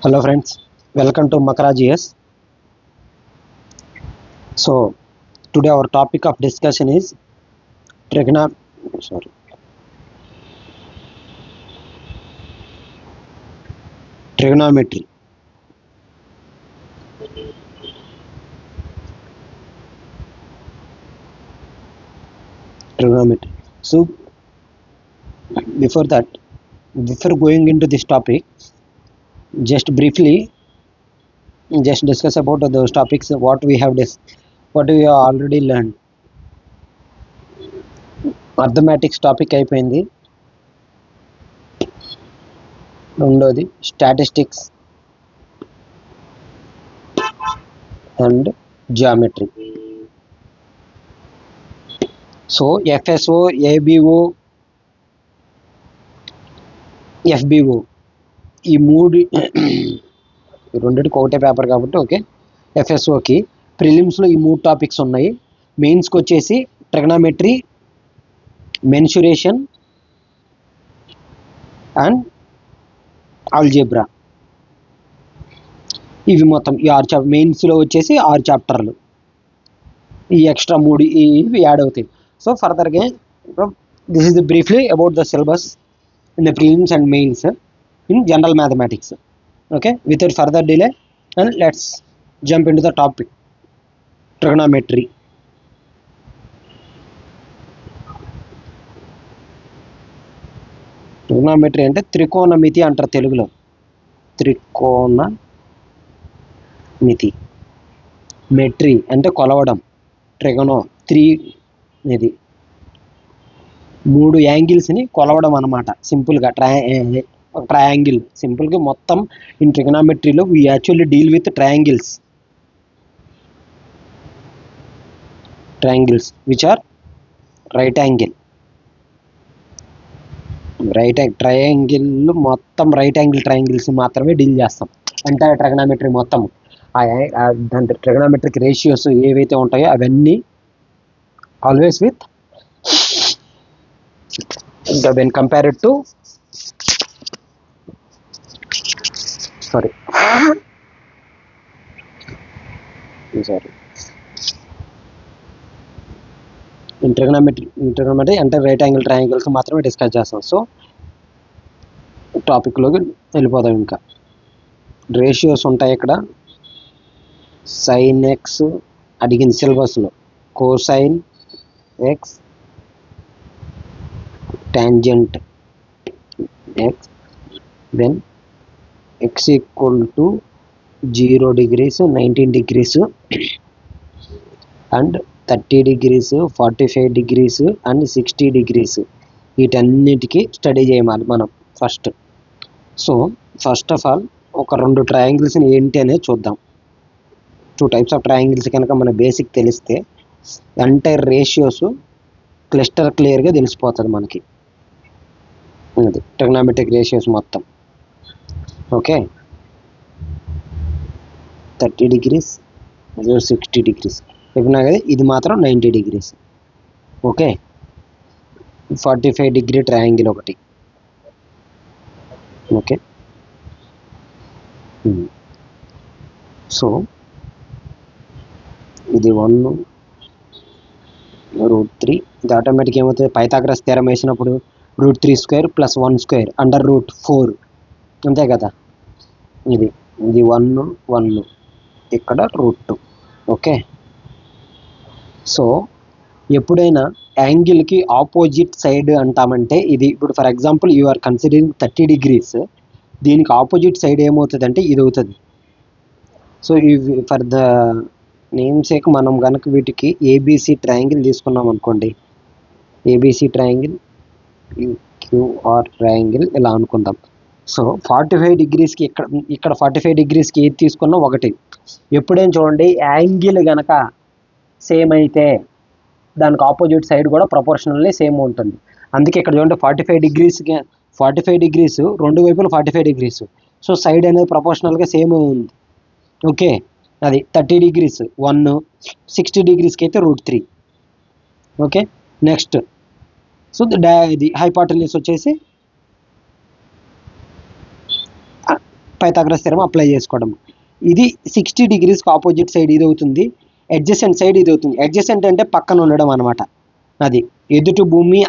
Hello friends, welcome to Makara GS. So today our topic of discussion is trigono- sorry, trigonometry. Trigonometry. So before that, before going into this topic, just briefly, just discuss about those topics. What we have already learned. Mathematics topic అయిపోయింది. రెండోది statistics and geometry. So FSO, ABO, FBO ఈ మూడు రెండింటికి ఒకటే paper కాబట్టి okay. ఎఫ్ఎస్ఓకి ప్రిలిమ్స్లో ఈ మూడు topics ఉన్నాయి. మెయిన్స్కి వచ్చేసి ట్రిగనామెట్రీ, మెన్సురేషన్ అండ్ ఆల్జీబ్రా. ఇవి మొత్తం ఈ మెయిన్స్లో వచ్చేసి 6 చాప్టర్లు. ఈ ఎక్స్ట్రా 3 ఇవి యాడ్ అవుతాయి. సో ఫర్దర్గా this is briefly about the syllabus in the prelims and mains in general mathematics. Okay, without further delay, and let's jump into the topic trigonometry. Trigonometry అంటే త్రికోణమితి అంటారు తెలుగులో. త్రికోణమితి, మెట్రీ అంటే కొలవడం, ట్రిగోనో 3 ఇది 3 యాంగిల్స్ని కొలవడం అన్నమాట. సింపుల్గా ట్రయాంగిల్ సింపుల్గా మొత్తం ఇన్ ట్రిగోనోమెట్రీలో we actually deal with triangles which are right angle triangle మొత్తం రైట్ యాంగిల్ ట్రయాంగిల్స్ మాత్రమే డీల్ చేస్తాం. అంటే ట్రిగోనోమెట్రీ మొత్తం దాని ట్రిగోనోమెట్రిక్ రేషియోస్ ఏవైతే ఉంటాయో అవన్నీ always with when compared to sorry in trigonometry అంటే రైట్ యాంగిల్ ట్రయాంగిల్స్ మాత్రమే డిస్కస్ చేస్తాం. సో టాపిక్లోకి వెళ్ళిపోదాం. ఇంకా రేషియోస్ ఉంటాయి ఇక్కడ. సైన్ ఎక్స్ అడిగింది సిలబస్లో, cosine X, tangent x, then x equal to 0 degrees, 19 degrees and 30 degrees, 45 degrees and 60 degrees. వీటన్నిటికీ స్టడీ చేయాలి మనం first. So first of all ఒక 2 ట్రయాంగిల్స్ని ఏంటి అనేది చూద్దాం. 2 టైప్స్ ఆఫ్ ట్రయాంగిల్స్ కనుక మన బేసిక్ తెలిస్తే ఎంటైర్ రేషియోస్ క్లియర్గా తెలిసిపోతుంది మనకి. అది ట్రిగోనోమెట్రిక్ రేషియోస్ మొత్తం. ఓకే, 30 degrees, 60 degrees చెప్పినా కదా. ఇది మాత్రం 90 degrees. ఓకే, 45 degree ట్రయాంగిల్ ఒకటి. ఓకే, సో ఇది 1√3. ఇది ఆటోమేటిక్ ఏమవుతుంది, పైథాగరస్ థీరం వేసినప్పుడు √3² + 1² √4 అంతే కదా. ఇది 1 ఇక్కడ √2. ఓకే, సో ఎప్పుడైనా యాంగిల్కి ఆపోజిట్ సైడ్ అంటామంటే ఇది ఇప్పుడు for example you are considering 30 degrees, దీనికి ఆపోజిట్ సైడ్ ఏమవుతుంది అంటే ఇది అవుతుంది. సో ఇవి ఫర్ ద నేమ్ సేక్ మనం కనుక వీటికి ఏబిసి ట్రయాంగిల్ తీసుకున్నాం అనుకోండి, ఏబిసి ట్రయాంగిల్, క్యూఆర్ ట్రయాంగిల్ ఇలా అనుకుందాం. సో 45 degreesకి ఇక్కడ 45 degreesకి ఏది తీసుకున్నా ఒకటి. ఎప్పుడైనా చూడండి యాంగిల్ కనుక సేమ్ అయితే దానికి ఆపోజిట్ సైడ్ కూడా ప్రపోర్షనల్లీ సేమ్ ఉంటుంది. అందుకే ఇక్కడ చూడండి 45 degrees రెండు వైపులు 45 degrees. సో సైడ్ అనేది ప్రపోర్షనల్గా సేమ్ ఉంది. ఓకే, అది 30 degrees 1, 60 degreesకి అయితే √3. ఓకే, నెక్స్ట్ సో ఇది హైపాటెన్యూస్ వచ్చేసి పైథాగరస్ థియరం అప్లై చేసుకోవడం. ఇది 60 డిగ్రీస్కి ఆపోజిట్ సైడ్ ఇది అవుతుంది, అడ్జసెంట్ సైడ్ ఇది అవుతుంది. అడ్జసెంట్ అంటే పక్కన ఉండడం అనమాట. అది ఎదుటి భూమి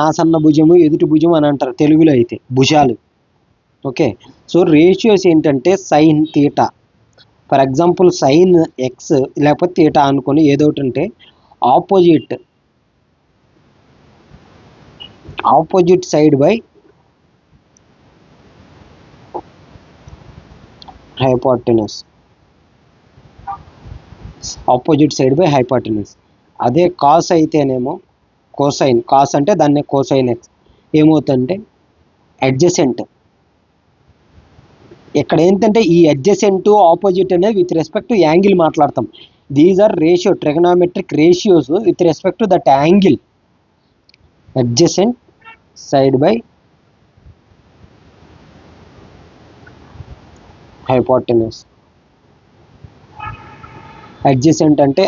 ఆసన్న భుజము, ఎదుటి భుజం అని అంటారు తెలుగులో అయితే, భుజాలు. ఓకే, సో రేషియోస్ ఏంటంటే sine theta, for example sine x లేకపోతే థీటా అనుకొని ఏదో ఒకటి అంటే opposite side by hypotenuse, opposite side by hypotenuse. అదే కాస్ అయితేనేమో కోసైన్, కాస్ అంటే దాన్ని కోసైన్ ఎక్స్ ఏమవుతుందంటే అడ్జసెంట్. ఇక్కడ ఏంటంటే ఈ అడ్జసెంట్ ఆపోజిట్ అనేది విత్ రెస్పెక్ట్ టు యాంగిల్ మాట్లాడతాం. These are ratio, trigonometric ratios with respect to that angle. Adjacent side by hypotenuse. Adjacent అంటే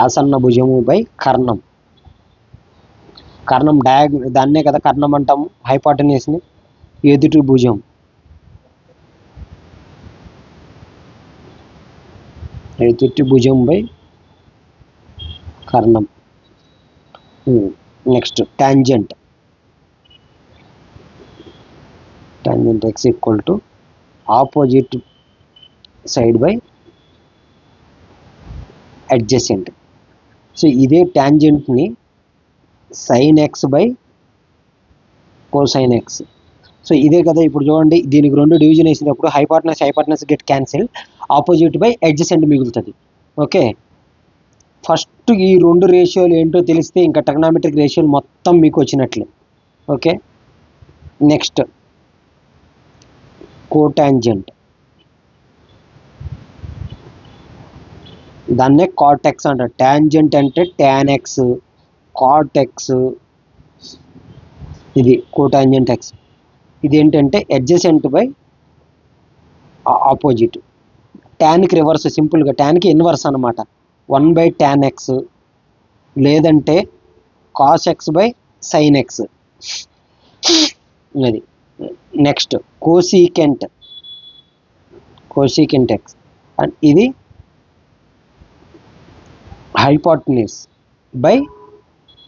ఆసన్న భుజము బై కర్ణం. కర్ణం దాన్నే కదా కర్ణం అంటాము, హైపోటెనస్ని ఎదుటి భుజం. ఎదుటి భుజం బై కర్ణం. Next tangent X equal to opposite side by adjacent. So ఇదే టాంజెంట్ని sine X by cosine X. So ఇదే కదా ఇప్పుడు చూడండి, దీనికి 2 డివిజన్ వేసినప్పుడు hypotenuse get cancel, opposite by adjacent మిగులుతుంది. ఓకే, ఫస్ట్ ఈ 2 రేషియోలు ఏంటో తెలిస్తే ఇంకా ట్రిగనామెట్రిక్ రేషియోలు మొత్తం మీకు వచ్చినట్లే. ఓకే, నెక్స్ట్ కోటాంజెంట్, దాన్నే కాటెక్స్ అంటారు. టాంజెంట్ అంటే టాన్ ఎక్స్, కాట్ ఎక్స్, ఇది కోటాంజెంట్ ఎక్స్. ఇది ఏంటంటే అడ్జసెంట్ బై ఆపోజిట్. టాన్కి రివర్స్, సింపుల్గా టాన్కి ఇన్వర్స్ అనమాట, 1/tan x, లేదంటే cos X by sine X. అది నెక్స్ట్ కోసీకెంట్ ఎక్స్, అండ్ ఇది హైపోటెనస్ బై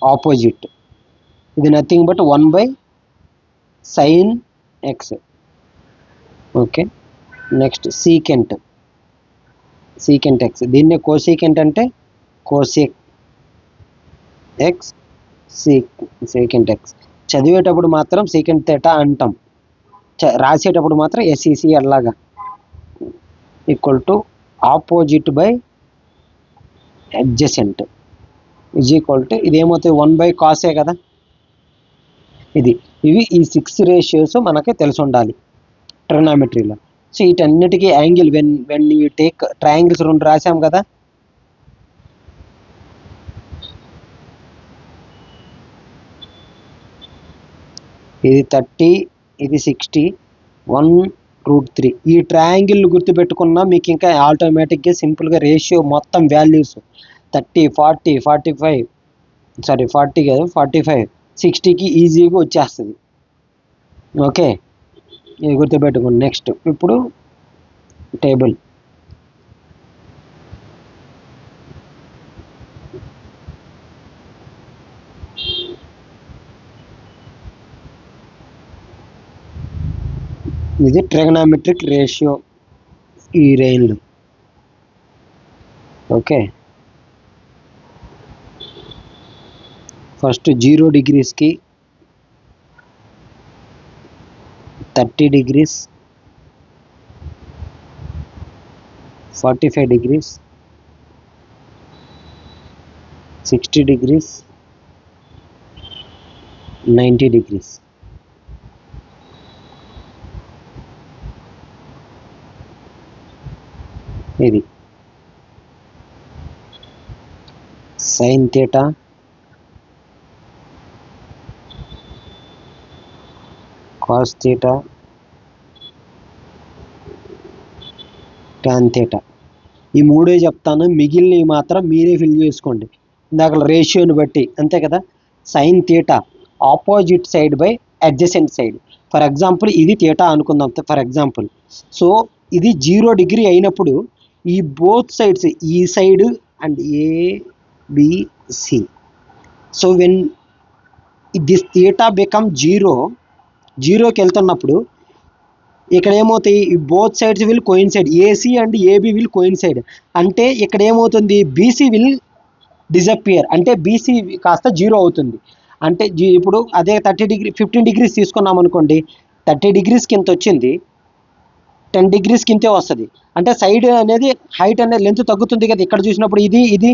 ఆపోజిట్. ఇది nothing but 1/sin x. Okay, next secant X, దీన్నే కోసీకెంట్ అంటే కోసెక్ ఎక్స్, సీకెంట్ ఎక్స్. చదివేటప్పుడు మాత్రం సీకెంట్ థీటా అంటాం, రాసేటప్పుడు మాత్రం ఎస్ఈసి అలాగా. Equal to opposite by adjacent is equal to ఇదేమవుతుంది 1/cosే కదా. ఇవి ఈ 6 రేషియోస్ మనకి తెలిసి ఉండాలి ట్రిగనామెట్రీలో. సో వీటన్నిటికీ angle when you take triangles 2 రాసాం కదా, ఇది 30, ఇది 60, 1√3. ఈ ట్రయాంగిల్ గుర్తుపెట్టుకున్నా మీకు ఇంకా ఆటోమేటిక్గా సింపుల్గా రేషియో మొత్తం వాల్యూస్ 30, 40, 45, 40 కాదు 45, 60కి ఈజీగా వచ్చేస్తుంది. ఓకే, ఇది గుర్తుపెట్టుకోండి. నెక్స్ట్ ఇప్పుడు టేబుల్. ఇది ట్రిగనామెట్రిక్ రేషియో ఈ రేంజ్లో. Okay, first 0 డిగ్రీస్కి 30 degrees, 45 degrees, 60 degrees, 90 degrees. ఇది sine theta, cos theta, tan theta. ఈ 3 చెప్తాను, మిగిలినవి మాత్రం మీరే ఫిల్ చేసుకోండి ఇందాక రేషియోని బట్టి, అంతే కదా. Sine theta opposite side by adjacent side. For example ఇది థీటా అనుకుందాం ఫర్ ఎగ్జాంపుల్. సో ఇది 0 డిగ్రీ అయినప్పుడు ఈ బోత్ సైడ్స్ ఈ side and ABC. So when this theta become 0కి వెళ్తున్నప్పుడు ఇక్కడ ఏమవుతాయి, ఈ both sides will coincide, AC and AB will coincide. అంటే ఇక్కడ ఏమవుతుంది, బీసీ విల్ డిజపియర్, అంటే బీసీ కాస్త 0 అవుతుంది. అంటే ఇప్పుడు అదే 15 డిగ్రీస్ తీసుకున్నాం అనుకోండి, 30 డిగ్రీస్ కింద వచ్చింది 10 డిగ్రీస్ కిందే వస్తుంది. అంటే సైడ్ అనేది హైట్ అనేది లెంత్ తగ్గుతుంది కదా. ఇక్కడ చూసినప్పుడు ఇది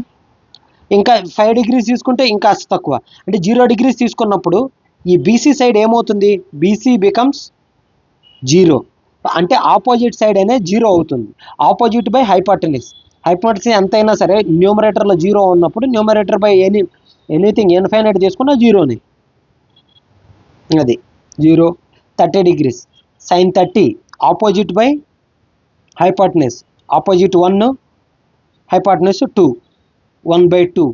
ఇంకా 5 డిగ్రీస్ తీసుకుంటే ఇంకా తక్కువ. అంటే 0 డిగ్రీస్ తీసుకున్నప్పుడు ఈ బీసీ సైడ్ ఏమవుతుంది, బీసీ బికమ్స్ 0. అంటే ఆపోజిట్ సైడ్ అనేది 0 అవుతుంది. Opposite by హైపాటనిస్. హైపాటనిస్ ఎంతైనా సరే న్యూమరేటర్లో 0 ఉన్నప్పుడు న్యూమరేటర్ బై ఎనీథింగ్ ఇన్ఫైనైట్ తీసుకున్నా 0ని. అది 0. 30 degrees sine 30 opposite by hypotenuse. Opposite 1, hypotenuse 2, 1/2.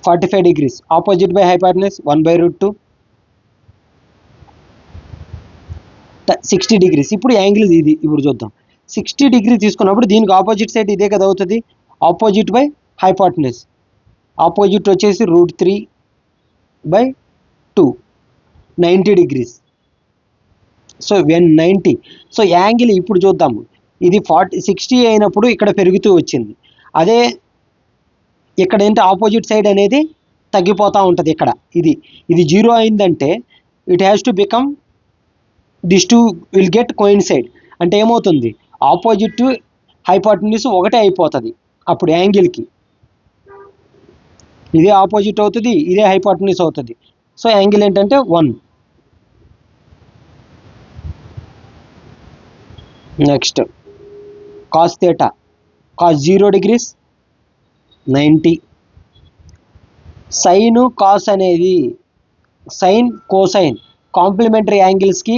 45 degrees opposite by hypotenuse 1/√2. 60 degrees. ఇప్పుడు యాంగిల్ ఇది ఇప్పుడు చూద్దాం. 60 డిగ్రీ తీసుకున్నప్పుడు దీనికి ఆపోజిట్ సైడ్ ఇదే కదా అవుతుంది, ఆపోజిట్ బై హైపాటనిస్. ఆపోజిట్ వచ్చేసి √3/2, 90 degrees. So when 90, so angle ఇప్పుడు చూద్దాము. ఇది 60 అయినప్పుడు ఇక్కడ పెరుగుతూ వచ్చింది. అదే ఇక్కడ ఏంటి, ఆపోజిట్ సైడ్ అనేది తగ్గిపోతూ ఉంటుంది. ఇక్కడ ఇది 0 అయిందంటే it has to become this two will get coincide. అంటే ఏమవుతుంది, ఆపోజిట్ హైపాటనిస్ ఒకటే అయిపోతుంది అప్పుడు యాంగిల్కి. ఇదే ఆపోజిట్ అవుతుంది, ఇదే హైపాటనిస్ అవుతుంది. సో యాంగిల్ ఏంటంటే 1. Next cos theta. Cos 0 degrees 90. Sine cos అనేది సైన్ కోసైన్ కాంప్లిమెంటరీ యాంగిల్స్కి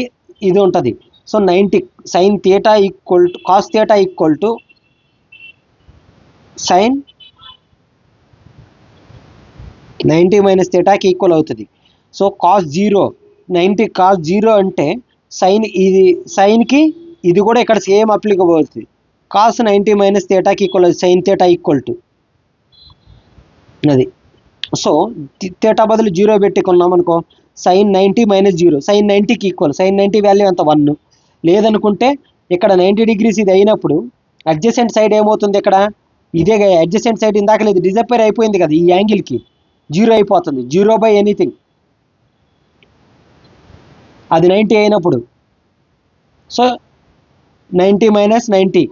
ఇది ఉంటుంది. So 90 sine theta equal to cos theta equal to sine 90 minus థీటాకి ఈక్వల్ అవుతుంది. సో కాస్ 0 90 కాస్ 0 అంటే సైన్ ఇది సైన్కి ఇది కూడా ఇక్కడ సేమ్ అప్లికబుల్ అవుతుంది. కాస్ 90 మైనస్ థీటాకి ఈక్వల్ అవుతుంది, సైన్ థీటా ఈక్వల్ టు అది. సో థీటా బదులు 0 పెట్టుకున్నాం అనుకో, సైన్ 90 మైనస్ 0 సైన్ 90కి ఈక్వల్. సైన్ 90 వాల్యూ ఎంత 1. లేదనుకుంటే ఇక్కడ 90 డిగ్రీస్ ఇది అయినప్పుడు అడ్జసెంట్ సైడ్ ఏమవుతుంది, ఇక్కడ ఇదే అడ్జసెంట్ సైడ్ ఇందాక లేదు డిజపేర్ అయిపోయింది కదా, ఈ యాంగిల్కి 0 అయిపోతుంది. 0 బై ఎనీథింగ్ అది 90 అయినప్పుడు. So 90 minus 90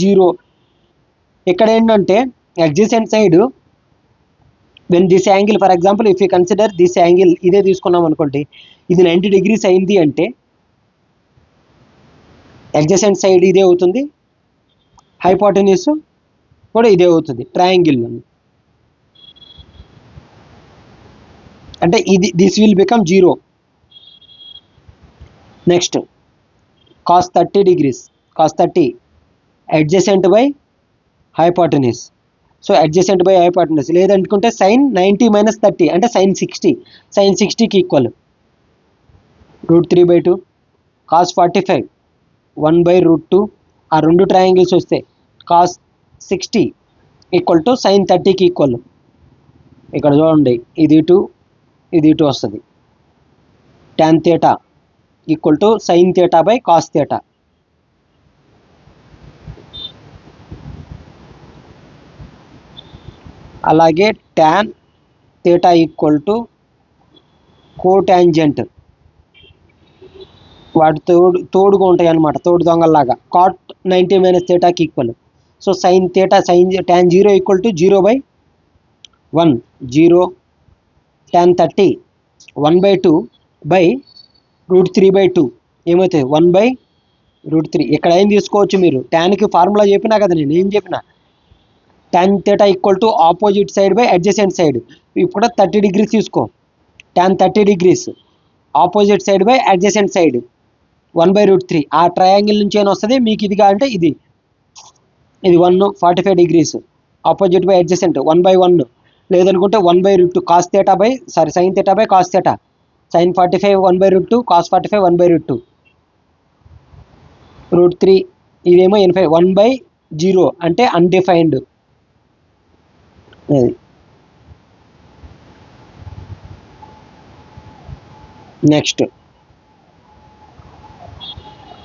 0. ఇక్కడ ఏంటంటే adjacent side when this angle, for example if you consider this angle ఇదే తీసుకున్నాం అనుకోండి, ఇది 90 డిగ్రీస్ అయింది అంటే అడ్జసెంట్ సైడ్ ఇదే అవుతుంది, హైపాటనిస్ కూడా ఇదే అవుతుంది ట్రయాంగిల్. అంటే this will become 0. Next cos 30 degrees. Cos 30 adjacent by hypotenuse. So adjacent by hypotenuse. లేదనుకుంటే సైన్ 90 మైనస్ 30 అంటే సైన్ 60. సైన్ 60కి ఈక్వల్ √3/2. కాస్ 45 1/√2. ఆ రెండు ట్రయాంగిల్స్ వస్తే కాస్ 60 ఈక్వల్ టు సైన్ 30కి ఈక్వల్. ఇక్కడ చూడండి ఇది 2 ఇది 2 వస్తుంది. tan theta equal to sine theta by cos theta. అలాగే tan theta equal to cotangent, వాటి తోడుగా ఉంటాయి అన్నమాట, తోడు దొంగల్లాగా. కాట్ 90 మైనస్ థీటాకి equal. So sine theta tan 0 equal to 0/1 0. tan 30 1/2 by √3/2 ఏమవుతుంది 1/√3. ఇక్కడ ఏం తీసుకోవచ్చు మీరు, ట్యాన్కి ఫార్ములా చెప్పినా కదా, నేను ఏం చెప్పిన tan theta equal to opposite side by adjacent side. ఇప్పుడు 30 డిగ్రీస్ తీసుకో, tan 30 degrees opposite side by adjacent side 1/√3. ఆ ట్రయాంగిల్ నుంచి ఏమైనా వస్తుంది మీకు. ఇది కావాలంటే ఇది 1 45 డిగ్రీస్ ఆపోజిట్ బై అడ్జసెంట్ 1/1 లేదనుకుంటే 1/√2 cos theta by sine theta by cos theta, sine 45 1/√2, cos 45 1/√2, √3 ఇదేమో 1/0 అంటే undefined. Next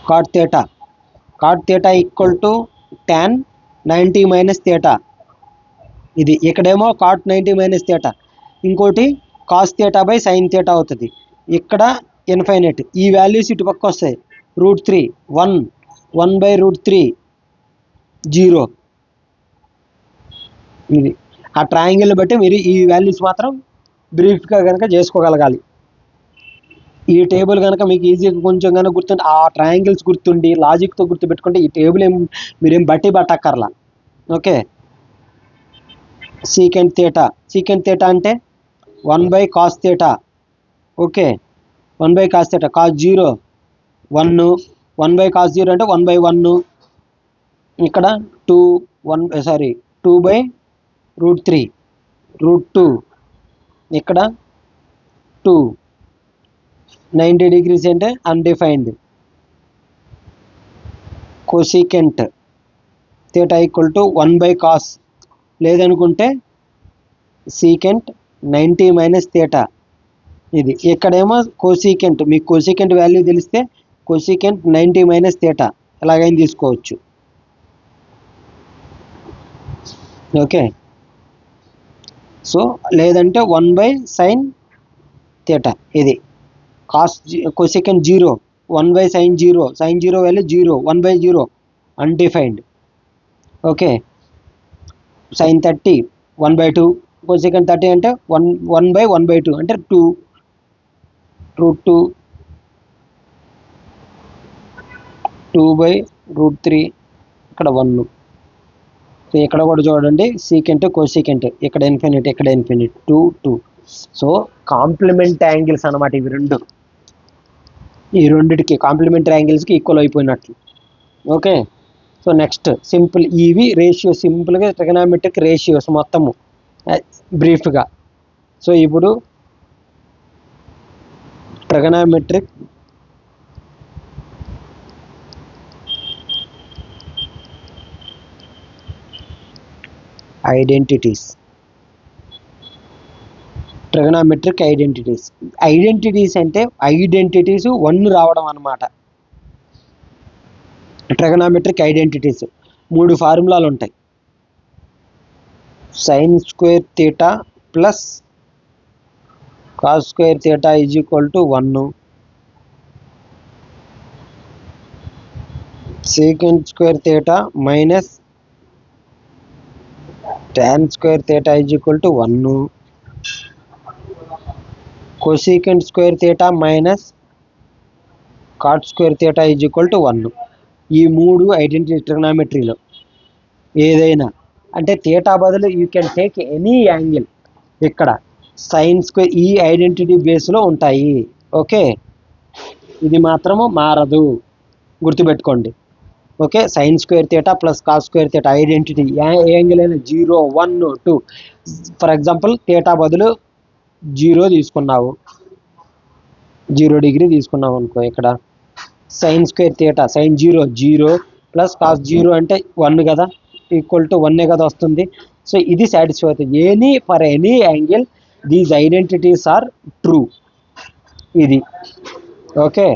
cot theta equal to tan 90 minus theta. ఇది ఇక్కడేమో కాట్ 90 మైనస్ థీటా, ఇంకోటి cos theta by sine theta అవుతుంది. ఇక్కడ infinite, ఈ values ఇటు పక్క వస్తాయి. √3 1, 1/√3 0. ఇది ఆ ట్రయాంగిల్ బట్టి మీరు ఈ వాల్యూస్ మాత్రం బ్రీఫ్గా కనుక చేసుకోగలగాలి. ఈ టేబుల్ కనుక మీకు ఈజీగా కొంచెం కనుక గుర్తుంటే, ఆ ట్రయాంగిల్స్ గుర్తుండి లాజిక్తో గుర్తుపెట్టుకుంటే ఈ టేబుల్ మీరేం బట్టి పట్టక్కర్లా. ఓకే, సీకెంట్ థీటా అంటే 1/cos theta. Okay, 1/cos theta, cos 0 1, 1/cos 0 అంటే 1/1. ఇక్కడ 2/√3 √2, ఇక్కడ 2. 90 degrees అంటే undefined. Cosecant theta equal to 1/cos, లేదనుకుంటే సీకెంట్ 90 మైనస్ థీటా. ఇది ఇక్కడేమో కోసికెంట్, మీకు కోసికెంట్ వాల్యూ తెలిస్తే కోసికెంట్ 90 మైనస్ థీటా ఎలాగైనా తీసుకోవచ్చు. ఓకే, సో లేదంటే 1/sin థీటా. ఇది cosecant 0, 1/sin 0, sin 0 value 0, 1/0 undefined. Okay, sin 30 1/2, cosecant 30 అంటే 1/1/2 అంటే 2, √2, 2/√3, ఇక్కడ 1. సో ఇక్కడ కూడా చూడండి, సీకెంట్ కోసికెంట్, ఇక్కడ ఇన్ఫినిట్, ఇక్కడ ఇన్ఫినిట్, 2, 2. సో కాంప్లిమెంట్ యాంగిల్స్ అన్నమాట ఇవి రెండు. ఈ రెండిటికి కాంప్లిమెంటరీ యాంగిల్స్కి ఈక్వల్ అయిపోయినట్లు. ఓకే, సో నెక్స్ట్ సింపుల్, ఇవి రేషియో, సింపుల్గా ట్రిగనామెట్రిక్ రేషియోస్ మొత్తము బ్రీఫ్గా. సో ఇప్పుడు ట్రిగనామెట్రిక్ ఐడెంటిటీస్. ట్రిగనామెట్రిక్ ఐడెంటిటీస్ అంటే ఐడెంటిటీస్ 1 రావడం అన్నమాట. ట్రిగనామెట్రిక్ ఐడెంటిటీస్ 3 ఫార్ములాలు ఉంటాయి. sin square theta plus cos square theta is equal to 1, secant square theta minus tan square theta is equal to 1, cosecant square theta minus cot square theta is equal to 1. ఈ 3 identity ట్రిగనామెట్రీలో ఏదైనా అంటే థీటా బదులు you can take any angle. ఇక్కడ sine square ఈ identity బేస్లో ఉంటాయి. ఓకే, ఇది మాత్రము మారదు, గుర్తుపెట్టుకోండి. Okay, sine square theta plus cos square theta identity ఏ యాంగిల్ అయినా 0, 1, 2. ఫర్ ఎగ్జాంపుల్ థీటా బదులు 0 తీసుకున్నావు, 0 డిగ్రీ తీసుకున్నావు అనుకో, ఇక్కడ sine square theta sine 0 0 plus cos 0 అంటే 1 కదా, ఈక్వల్ టు 1 కదా వస్తుంది. సో ఇది సాటిస్ఫై అవుతుంది. For any angle these identities are true. ఇది ఓకే,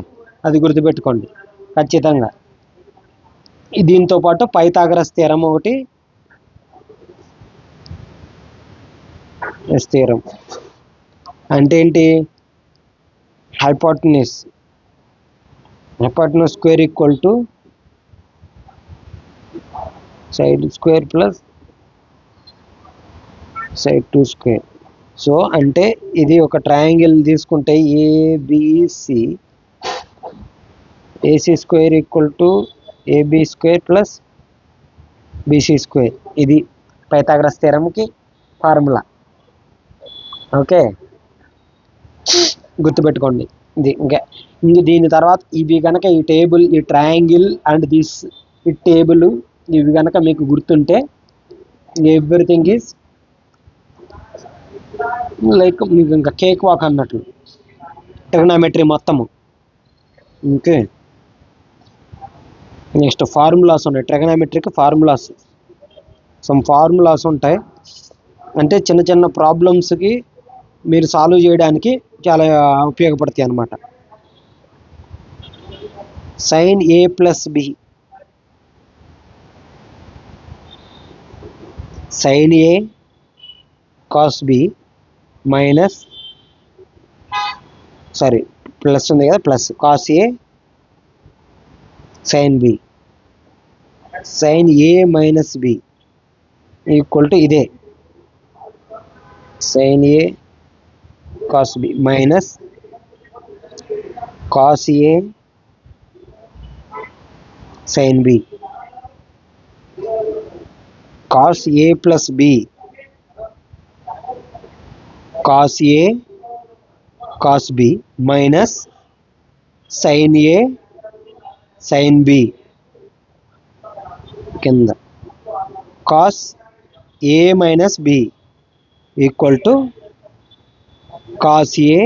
అది గుర్తుపెట్టుకోండి ఖచ్చితంగా. దీంతో పాటు పైథాగరస్ థీరం ఒకటి, థీరం అంటే ఏంటి, hypotenuse square equal to side square plus side 2 square. So అంటే ఇది ఒక ట్రయాంగిల్ తీసుకుంటే AC square equal to AB square plus BC square. ఇది పైథాగరస్ థీరంకి ఫార్ములా. ఓకే, గుర్తుపెట్టుకోండి. ఇది ఇంక దీని తర్వాత ఇవి కనుక ఈ టేబుల్, ఈ ట్రయాంగిల్ అండ్ దిస్ ఈ టేబుల్, ఇవి కనుక మీకు గుర్తుంటే ఎవ్రీథింగ్ ఈజ్ లైక్ మీకు ఇంకా కేక్ వాక్ అన్నట్లు ట్రిగ్నామెట్రీ మొత్తము. ఓకే, నెక్స్ట్ ఫార్ములాస్ ఉన్నాయి. ట్రిగ్నామెట్రీకి ఫార్ములాస్, సమ్ ఫార్ములాస్ ఉంటాయి. అంటే చిన్న చిన్న ప్రాబ్లమ్స్కి మీరు సాల్వ్ చేయడానికి చాలా ఉపయోగపడతాయి అన్నమాట. sin a plus b, sin a cos b minus plus ఉంది కదా, plus cos a sin b, sin a minus b equal to ఇదే sin a cos b minus cos a sin b. cos a plus b, cos a cos b minus sin a sin b కింద cos a minus b equal to cos a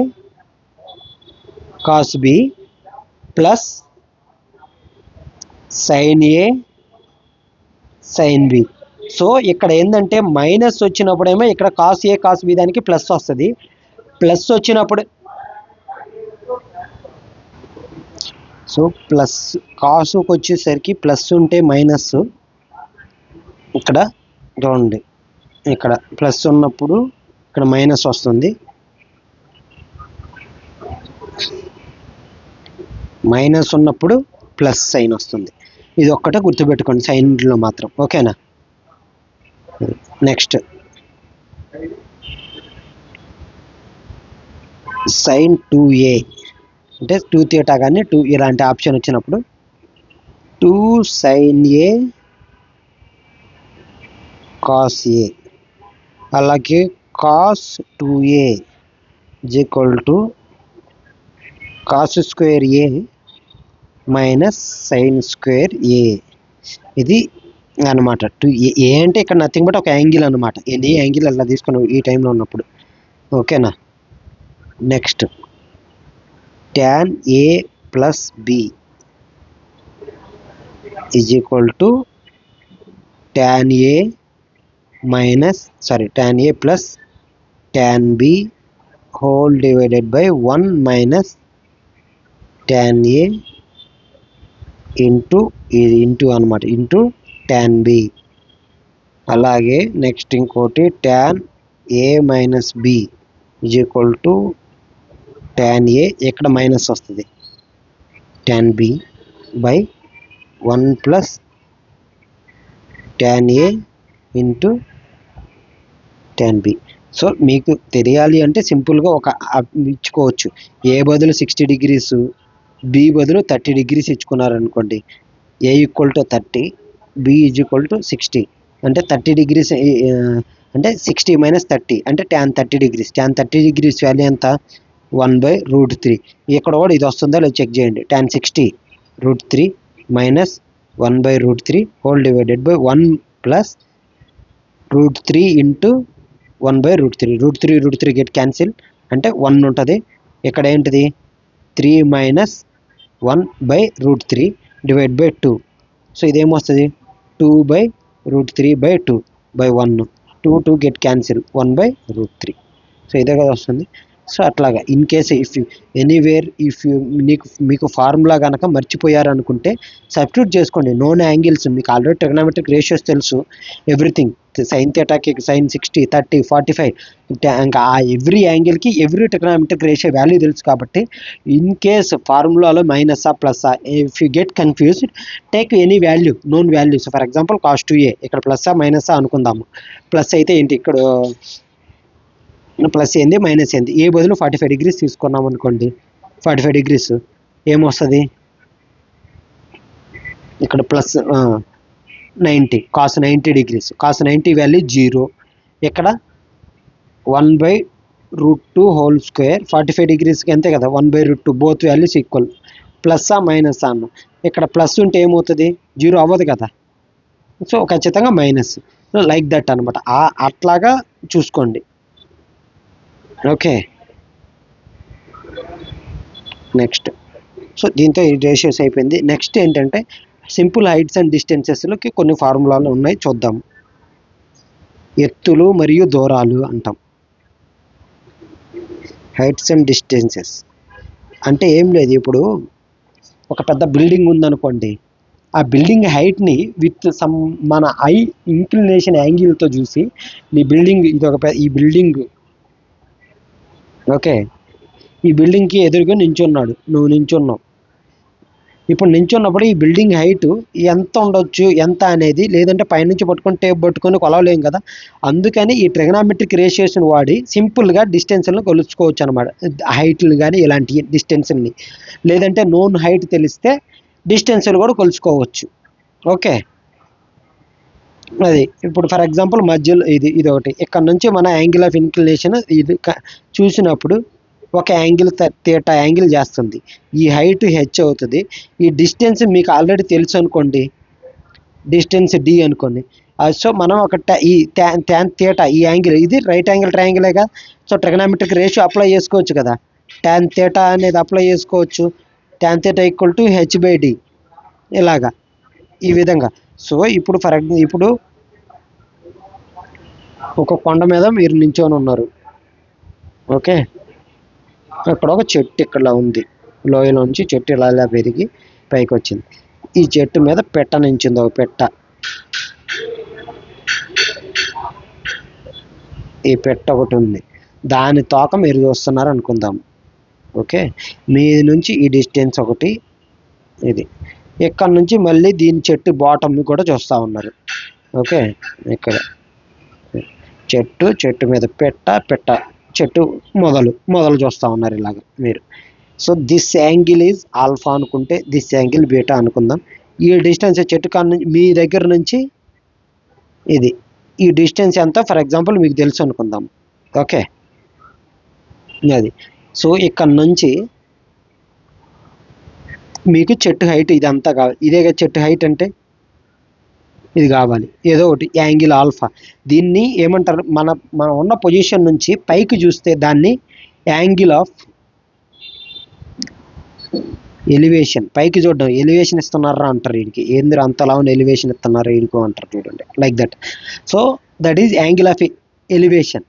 cos b plus sin a sin b. So ఇక్కడ ఏంటంటే minus వచ్చినప్పుడేమో ఇక్కడ cos a cos b దానికి plus వస్తుంది, plus వచ్చినప్పుడు so plus కాసుకు వచ్చేసరికి plus ఉంటే minus, ఇక్కడ చూడండి ఇక్కడ ప్లస్ ఉన్నప్పుడు ఇక్కడ మైనస్ వస్తుంది, మైనస్ ఉన్నప్పుడు ప్లస్ సైన్ వస్తుంది. ఇది ఒక్కటే గుర్తుపెట్టుకోండి సైన్లో మాత్రం, ఓకేనా. నెక్స్ట్ sin 2a అంటే 2 θ కానీ 2 ఇలాంటి ఆప్షన్ వచ్చినప్పుడు 2 sin a cos a, అలాగే cos 2a is equal to cos square a minus sin square a. ఇది అనమాట. 2a అంటే ఇక్కడ నథింగ్ బట్ ఒక యాంగిల్ అనమాట. ఎనీ యాంగిల్ అలా తీసుకున్నాం ఈ టైంలో ఉన్నప్పుడు, ఓకేనా. Next tan a plus b is equal to tan a minus tan a plus tan b whole divided by 1 minus tan a into అనమాట ఇంటూ tan b. అలాగే నెక్స్ట్ ఇంకోటి tan a minus b is equal to tan a, ఇక్కడ minus వస్తుంది tan b by 1 plus tan a into tan b. So మీకు తెలియాలి అంటే సింపుల్గా ఒక ఇచ్చుకోవచ్చు, ఏ బదులు 60 degrees బి బదులు 30 degrees ఇచ్చుకున్నారనుకోండి, A equal to 30 B is equal to 60 అంటే 30 degrees అంటే 60 మైనస్ 30 అంటే tan 30 degrees. tan 30 degrees value ఎంత 1/√3. ఇక్కడ కూడా ఇది వస్తుందో లేదో చెక్ చేయండి. tan 60 √3 minus 1/√3 whole divided by 1 plus √3 into 1/√3. √3 get cancel అంటే 1 ఉంటుంది. ఇక్కడ ఏంటిది 3 మైనస్ 1/√3 డివైడ్ బై 2. సో ఇదేమొస్తుంది 2/√3/2 బై 1. 2 get cancel 1/√3. సో ఇదే కదా వస్తుంది. సో అట్లాగా in case if you anywhere if you మీకు ఫార్ములా కనుక మర్చిపోయారనుకుంటే సబ్స్టిట్యూట్ చేసుకోండి. నోన్ యాంగిల్స్ మీకు ఆల్రెడీ ట్రిగ్నోమెట్రిక్ రేషియోస్ తెలుసు, ఎవ్రీథింగ్ sin θకి sin 60 30 45 ఇంకా ఆ ఎవ్రీ యాంగిల్కి ఎవ్రీ ట్రిగ్నోమెట్రిక్ రేషియో వాల్యూ తెలుసు. కాబట్టి ఇన్ కేస్ ఫార్ములాలో మైనసా ప్లస్సా if you get confused take any value known values. For example cos 2a ఇక్కడ ప్లస్సా మైనసా అనుకుందాము. ప్లస్ అయితే ఏంటి ఇక్కడ ప్లస్ ఏంది మైనస్ ఏంది, ఏ బదులు 45 degrees తీసుకున్నాం అనుకోండి, 45 degrees ఏమొస్తుంది ఇక్కడ plus 90 cos 90 degrees. cos 90 value 0, ఇక్కడ 1/√2 హోల్ స్క్వేర్ 45 degreesకి అంతే కదా 1/√2 బోత్ వాల్యూస్ ఈక్వల్. ప్లస్సా మైనస్ అన్న, ఇక్కడ ప్లస్ ఉంటే ఏమవుతుంది 0 అవ్వదు కదా, సో ఖచ్చితంగా మైనస్. లైక్ దట్ అనమాట. అట్లాగా చూసుకోండి. Okay, next. సో దీంతో ఈ రేషియోస్ అయిపోయింది. నెక్స్ట్ ఏంటంటే సింపుల్ హైట్స్ అండ్ డిస్టెన్సెస్లోకి కొన్ని ఫార్ములాలు ఉన్నాయి, చూద్దాం. ఎత్తులు మరియు దూరాలు అంటాం. హైట్స్ అండ్ డిస్టెన్సెస్ అంటే ఏం లేదు, ఇప్పుడు ఒక పెద్ద బిల్డింగ్ ఉందనుకోండి, ఆ బిల్డింగ్ హైట్ని విత్ సమ్ మన ఐ ఇంక్లినేషన్ యాంగిల్తో చూసి ఈ బిల్డింగ్ ఇది ఒక ఈ బిల్డింగ్, ఓకే, ఈ బిల్డింగ్కి ఎదురుగా నించున్నాడు, నువ్వు నించున్నావు. ఇప్పుడు నించున్నప్పుడు ఈ బిల్డింగ్ హైట్ ఎంత ఉండొచ్చు, ఎంత అనేది, లేదంటే పైనుంచి పట్టుకొని టేప్ పట్టుకొని కొలవలేం కదా. అందుకని ఈ ట్రిగనామెట్రిక్ రేషియోస్ని వాడి సింపుల్గా డిస్టెన్స్లను కొలుచుకోవచ్చు అనమాట. హైట్లు కానీ ఇలాంటి డిస్టెన్స్ని, లేదంటే నోన్ హైట్ తెలిస్తే డిస్టెన్స్లు కూడా కొలుచుకోవచ్చు. ఓకే, అది ఇప్పుడు ఫర్ ఎగ్జాంపుల్ మధ్యలో ఇది ఒకటి, ఇక్కడ నుంచి మన యాంగిల్ ఆఫ్ ఇన్క్లినేషన్ ఇది చూసినప్పుడు ఒక యాంగిల్ థీటా యాంగిల్ చేస్తుంది. ఈ హైట్ హెచ్ అవుతుంది. ఈ డిస్టెన్స్ మీకు ఆల్రెడీ తెలుసు అనుకోండి, డిస్టెన్స్ డి అనుకోండి. సో మనం ఒక ఈ ట్యాన్ థీటా ఈ యాంగిల్, ఇది రైట్ యాంగిల్ ట్రయాంగిలేగా. సో ట్రిగనామెట్రిక్ రేషియో అప్లై చేసుకోవచ్చు కదా, ట్యాన్ థీటా అనేది అప్లై చేసుకోవచ్చు. Tan theta equal to H by D, ఇలాగా ఈ విధంగా. సో ఇప్పుడు ఇప్పుడు ఒక కొండ మీద మీరు నించొని ఉన్నారు, ఓకే. అక్కడ ఒక చెట్టు ఇక్కడ ఉంది, లోయలోంచి చెట్టు ఇలా పెరిగి పైకి వచ్చింది. ఈ చెట్టు మీద పెట్ట నించింది, ఒక పెట్ట. ఈ పెట్ట ఒకటి ఉంది, దాని తోక మీరు చూస్తున్నారు అనుకుందాం, ఓకే. మీ నుంచి ఈ డిస్టెన్స్ ఒకటి, ఇది ఇక్కడ నుంచి మళ్ళీ దీని చెట్టు బాటమ్ కూడా చూస్తూ ఉన్నారు, ఓకే. ఇక్కడ చెట్టు మీద పెట్ట చెట్టు మొదలు చూస్తూ ఉన్నారు ఇలాగ మీరు. So this angle is alpha అనుకుంటే, దిస్ యాంగిల్ బీటా అనుకుందాం. ఈ డిస్టెన్స్ చెట్టు కాడ నుంచి మీ దగ్గర నుంచి ఇది, ఈ డిస్టెన్స్ ఎంత ఫర్ ఎగ్జాంపుల్ మీకు తెలుసు అనుకుందాం, ఓకే. అది సో ఇక్కడ నుంచి మీకు చెట్టు హైట్ ఇదంతా కావాలి, ఇదే చెట్టు హైట్ అంటే ఇది కావాలి, ఏదో ఒకటి యాంగిల్ ఆల్ఫా. దీన్ని ఏమంటారు, మనం ఉన్న పొజిషన్ నుంచి పైకి చూస్తే దాన్ని యాంగిల్ ఆఫ్ ఎలివేషన్. పైకి చూడడం ఎలివేషన్ ఇస్తున్నారా అంటారు, వీడికి ఏంది అంతలా ఉన్న ఎలివేషన్ ఇస్తున్నారు వీడికో అంటారు, చూడండి, like that. So that is angle of elevation.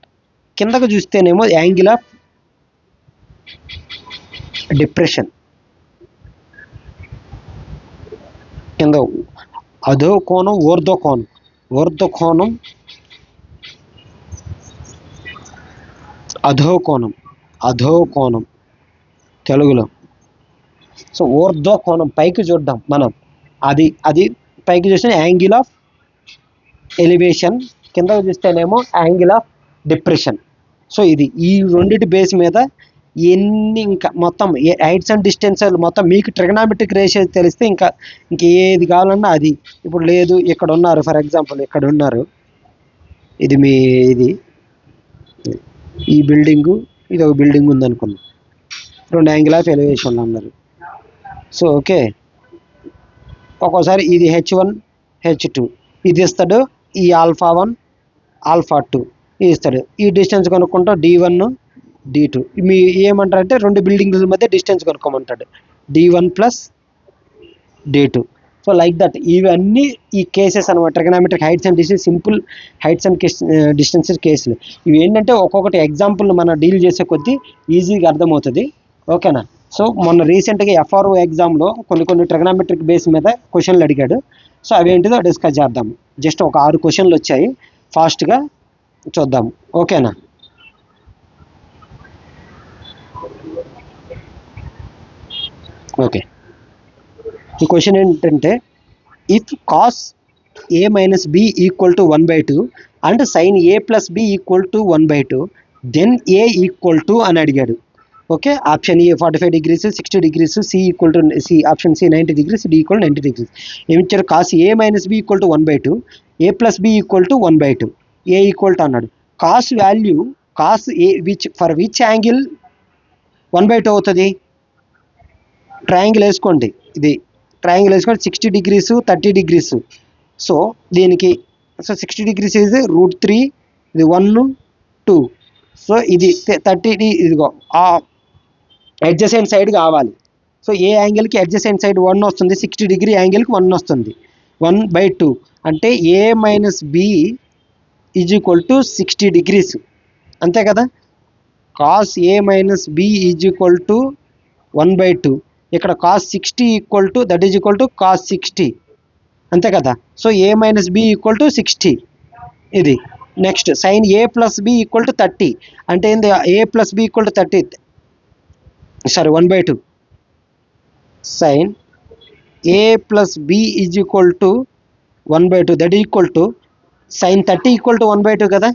కిందకు చూస్తేనేమో యాంగిల్ ఆఫ్ డిప్రెషన్. కింద అధో కోణం, ఊర్ధ్వకోణం, అధోకోణం తెలుగులో. సో ఊర్ధ్వకోణం పైకి చూద్దాం మనం, అది పైకి చూస్తే యాంగిల్ ఆఫ్ ఎలివేషన్, కిందకు చూస్తేనేమో యాంగిల్ ఆఫ్ డిప్రెషన్. సో ఇది ఈ రెండింటి బేస్ మీద ఎన్ని ఇంకా మొత్తం హైట్స్ అండ్ డిస్టెన్స్ మొత్తం మీకు ట్రిగనామెట్రిక్ రేషియో తెలిస్తే ఏది కావాలన్నా అది. ఇప్పుడు లేదు, ఇక్కడ ఉన్నారు, ఫర్ ఎగ్జాంపుల్ ఇక్కడ ఉన్నారు, ఇది మీ ఈ బిల్డింగు, ఇది ఒక బిల్డింగ్ ఉందనుకున్నాం, రెండు యాంగిల్ ఆఫ్ ఎలివేషన్లు అన్నారు. సో ఓకే, ఒక్కోసారి ఇది H1 H2 ఇది ఇస్తాడు, ఈ α1 α2 ఇది ఇస్తాడు. ఈ డిస్టెన్స్ కనుక్కుంటా D1 D2. మీ ఏమంటారంటే రెండు బిల్డింగ్ల మధ్య డిస్టెన్స్ కనుక్కోమంటాడు, D1 plus D2. So like that ఇవన్నీ ఈ కేసెస్ అనమాట, trigonometric heights and distance, simple heights and distances కేసులు. ఇవి ఏంటంటే ఒక్కొక్కటి ఎగ్జాంపుల్ మనం డీల్ చేసే కొద్దీ ఈజీగా అర్థమవుతుంది, ఓకేనా. సో మొన్న రీసెంట్గా FRO ఎగ్జామ్లో కొన్ని ట్రిగనామెట్రిక్ బేస్ మీద క్వశ్చన్లు అడిగాడు. సో అవేంటిదో డిస్కస్ చేద్దాము. జస్ట్ ఒక 6 క్వశ్చన్లు వచ్చాయి, ఫాస్ట్గా చూద్దాము, ఓకేనా. ఓకే, ఈ క్వశ్చన్ ఏంటంటే, if cos A minus B equal to 1/2 and sine A plus B equal to 1/2 then A equal to అని అడిగాడు, okay. Option A 45 degrees, 60 degrees, C equal to option C 90 degrees, D equal 90 degrees. ఏమి ఇచ్చారు, cos A minus B equal to 1/2, A plus B equal to 1/2, A equal to అన్నాడు. Cos value, cos A for which angle 1/2 అవుతుంది, triangle వేసుకోండి, ఇది triangle వేసుకోండి, 60 degrees 30 degrees. So దీనికి 60 degrees is √3, ఇది 1 2. So ఇది 30 ఇదిగో ఆ అడ్జసెంట్ సైడ్ కావాలి. సో ఏ యాంగిల్కి అడ్జసెంట్ సైడ్ 1 వస్తుంది, 60 డిగ్రీ యాంగిల్కి 1 వస్తుంది. 1/2 అంటే A minus B is equal to 60 degrees, అంతే కదా. Cos A minus B is equal to 1/2. ఇక్కడ cos 60 equal to that is equal to cos 60, అంతే కదా. So A minus B equal to 60 ఇది. Next sine A plus B equal to 30 అంటే ఏంది, ఏ plus B equal to 30 sorry 1/2 sine A plus B is equal to 1/2 that equal to sine 30 equal to 1/2 కదా,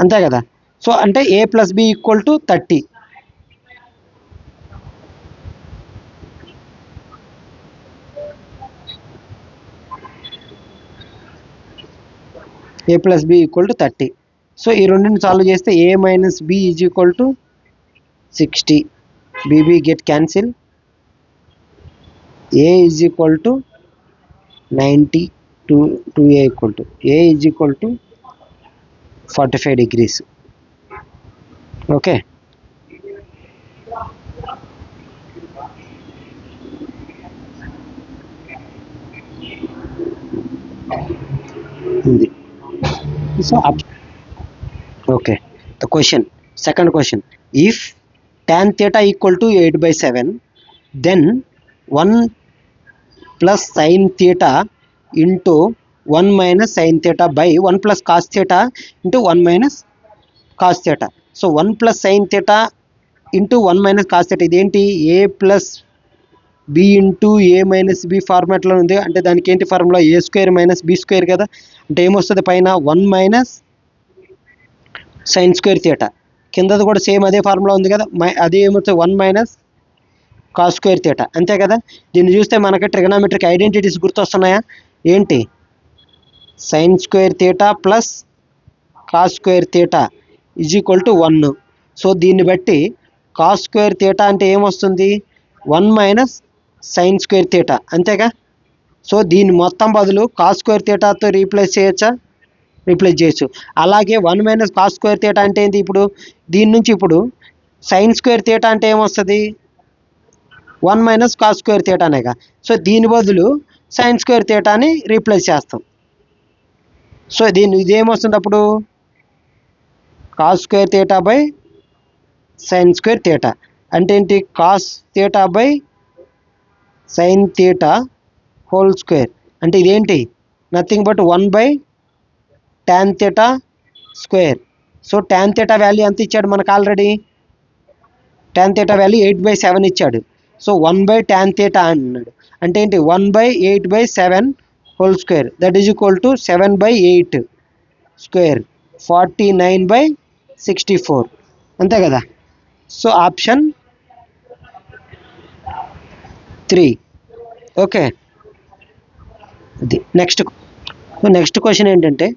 అంతే కదా. So అంటే A plus B equal to 30. A plus B equal to 30. So ఈ రెండింటిని solve చేస్తే A minus B is equal to 60, B B get cancel, A is equal to 90, 2a equal to A is equal to 45 degrees. Okay, ఉంది. So okay, the question, second question, if tan theta equal to 8/7 then 1 plus sine theta into 1 minus sine theta by 1 plus cos theta into 1 minus cos theta. So 1 plus sine theta into 1 minus cos theta ఇదేంటి, A plus B into A minus B ఫార్మాట్లో ఉంది. అంటే దానికి ఏంటి formula, A square minus B square కదా. అంటే ఏమొస్తుంది పైన 1 మైనస్ సైన్ స్క్వేర్ థీటా, కిందది కూడా సేమ్ అదే ఫార్ములా ఉంది కదా, అదే ఏమొస్తుంది 1 మైనస్ కాస్ స్క్వేర్ థీటా, అంతే కదా. దీన్ని చూస్తే మనకి ట్రిగనామెట్రిక్ ఐడెంటిటీస్ గుర్తొస్తున్నాయా, ఏంటి sign square theta plus cos square theta is equal to 1. So దీన్ని బట్టి కాస్ స్క్వేర్ థీటా అంటే ఏమొస్తుంది 1 మైనస్ సైన్ స్క్వేర్ థీటా, అంతేగా. సో దీన్ని మొత్తం బదులు కాస్ స్క్వేర్ థీటాతో రీప్లేస్ చేయొచ్చా, రీప్లేస్ చేయొచ్చు. అలాగే 1 మైనస్ కాస్ స్క్వేర్ థీటా అంటే ఏంటి, ఇప్పుడు దీని నుంచి ఇప్పుడు సైన్ స్క్వేర్ థీటా అంటే ఏమొస్తుంది 1 మైనస్ కాస్ స్క్వేర్ థీటానేగా. సో దీని బదులు సైన్ స్క్వేర్ థీటాని రీప్లేస్ చేస్తాం. సో ఇదేమొస్తుంది అప్పుడు cos square theta by sign square theta అంటే ఏంటి, cos theta by sine theta whole square. అంటే ఇదేంటి nothing but 1/tan theta square. So tan theta value ఎంత ఇచ్చాడు మనకు ఆల్రెడీ, tan థీటా వాల్యూ 8/7 ఇచ్చాడు. సో 1/tan థీటా అన్నాడు అంటే ఏంటి 1/8/7 whole square that is equal to 7/8 square 49/64, అంతే కదా. So option 3. Okay, next question ఏంటంటే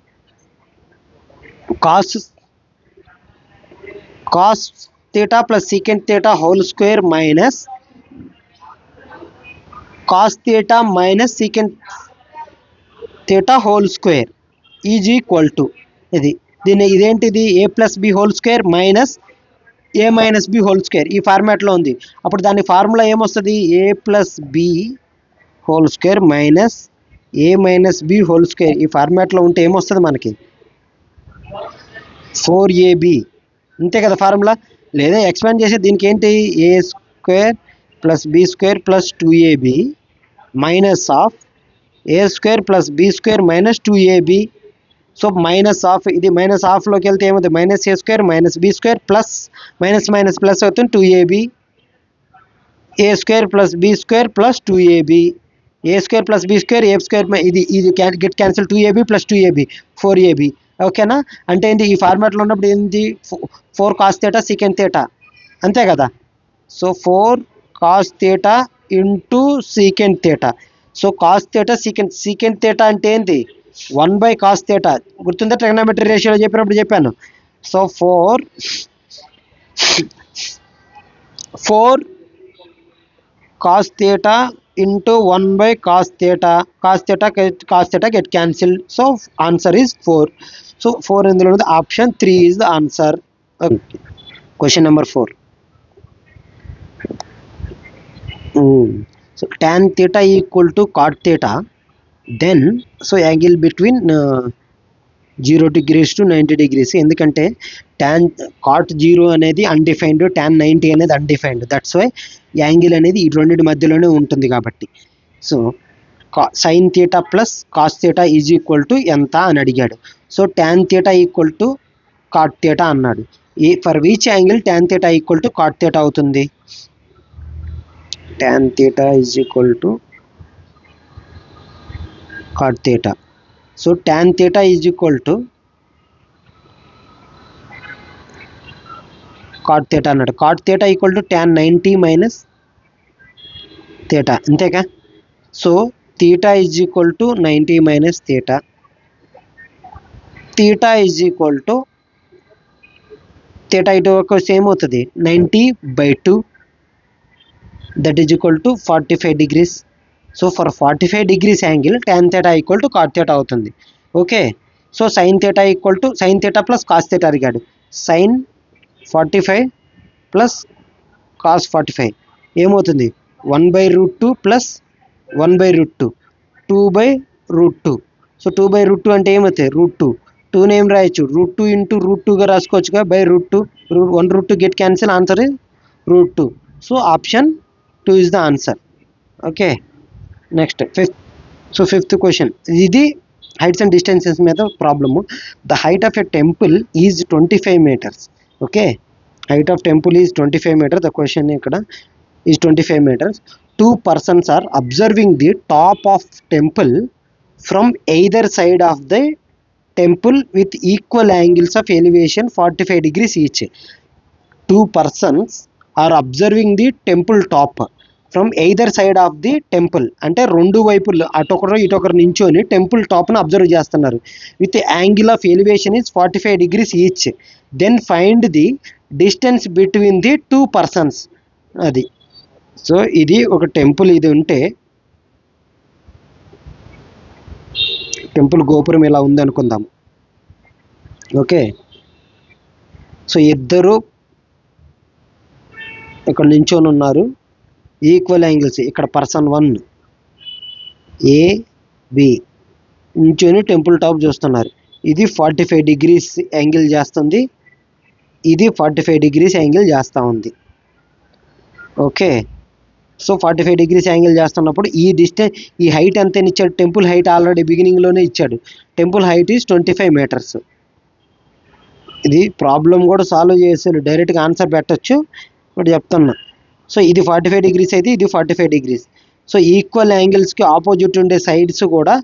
cos theta plus secant theta whole square minus cos theta minus secant theta whole square is equal to ఇదేంటిది A plus B whole square minus A minus B whole square ఈ ఫార్మాట్లో ఉంది. అప్పుడు దాని formula ఏమొస్తుంది, A plus B whole square minus A minus B whole square ఈ ఫార్మాట్లో ఉంటే ఏమొస్తుంది మనకి 4ab, అంతే కదా ఫార్ములా. లేదా ఎక్స్పాండ్ చేసి దీనికి ఏంటి A square plus B square plus 2ab minus of A square plus B square minus 2ab. So minus of ఇది మైనస్ ఆఫ్లోకి వెళ్తే ఏమవుతుంది minus A square minus B square plus minus minus plus అవుతుంది 2ab A square plus B square plus 2ab A square plus B square A square ఇది get cancel 2ab plus 2ab 4ab. ఓకేనా, అంటే ఏంటి ఈ ఫార్మాట్లో ఉన్నప్పుడు ఏంటి 4 cos theta secant theta, అంతే కదా. So 4 cos theta into secant theta. So cos theta secant theta అంటే ఏంటి 1/cos థీటా, గుర్తుందా ట్రిగనోమెట్రీ రేషియోలో చెప్పినప్పుడు చెప్పాను. So 4 cos theta into 1 by cos theta. Cos theta get cancelled. So answer is 4. So 4 in the option 3 is the answer. Okay. Question number 4. So tan theta equal to cot theta. Then so angle between 0 degrees to 90 degrees. ఎందుకంటే tan cot 0 అనేది undefined, tan 90 అనేది undefined. That's why angle అనేది ఈ రెండింటి మధ్యలోనే ఉంటుంది కాబట్టి. So sine theta plus cos theta is equal to ఎంత అని అడిగాడు. So tan theta equal to cot theta అన్నాడు. For which angle tan theta equal to cot theta అవుతుంది? tan theta is equal to cot theta. So tan theta is equal to cot theta అన్నాడు. cot theta equal to tan 90 minus theta, అంతేగా? So theta is equal to 90 minus theta. theta is equal to theta ఇటు ఒక same అవుతుంది 90/2. that is equal to 45 degrees. So for 45 degrees angle tan theta equal to cot theta అవుతుంది. Okay. So sin theta equal to sin theta plus cos theta అడిగాడు. sin 45 plus cos 45 ఏమవుతుంది? 1/√2 plus 1/√2, 2/√2. So 2/√2 అంటే ఏమవుతుంది? √2. 2 ఏం రాయొచ్చు? √2 into √2గా రాసుకోవచ్చుగా, /√2. 1√2 get cancel, answer is √2. So option 2 is the answer. Okay, next fifth question. ఇది heights and distances మీద problem. The height of a temple is 25 meters. Okay, height of temple is 25 meters. The question ఇక్కడ is 25 meters. Two persons are observing the top of temple from either side of the temple with equal angles of elevation 45 degrees each. Two persons are observing the temple top from either side of the temple. అంటే రెండు వైపులు అటొకరు ఇటొకరు నించొని temple టాప్ను observe చేస్తున్నారు. With angle of elevation is 45 degrees each. Then find the distance between the two persons. అది. So ఇది ఒక టెంపుల్ ఇది ఉంటే, టెంపుల్ గోపురం ఇలా ఉంది అనుకుందాం. ఓకే. సో ఇద్దరు ఇక్కడ నించొని ఉన్నారు, ఈక్వల్ యాంగిల్స్. ఇక్కడ పర్సన్ 1 AB నించొని టెంపుల్ టాప్ చూస్తున్నారు. ఇది 45 degrees యాంగిల్ చేస్తుంది, ఇది 45 degrees యాంగిల్ చేస్తూ ఉంది. ఓకే. సో 45 degrees యాంగిల్ చేస్తున్నప్పుడు ఈ డిస్టెన్స్, ఈ హైట్ ఎంత ఇచ్చాడు? టెంపుల్ హైట్ ఆల్రెడీ బిగినింగ్లోనే ఇచ్చాడు. Temple height is 25 meters. ఇది ప్రాబ్లం కూడా సాల్వ్ చేసాడు, డైరెక్ట్గా ఆన్సర్ పెట్టచ్చు, ఇప్పుడు చెప్తున్నా. సో ఇది 45 degrees అయితే ఇది 45 degrees. సో ఈక్వల్ యాంగిల్స్కి ఆపోజిట్ ఉండే సైడ్స్ కూడా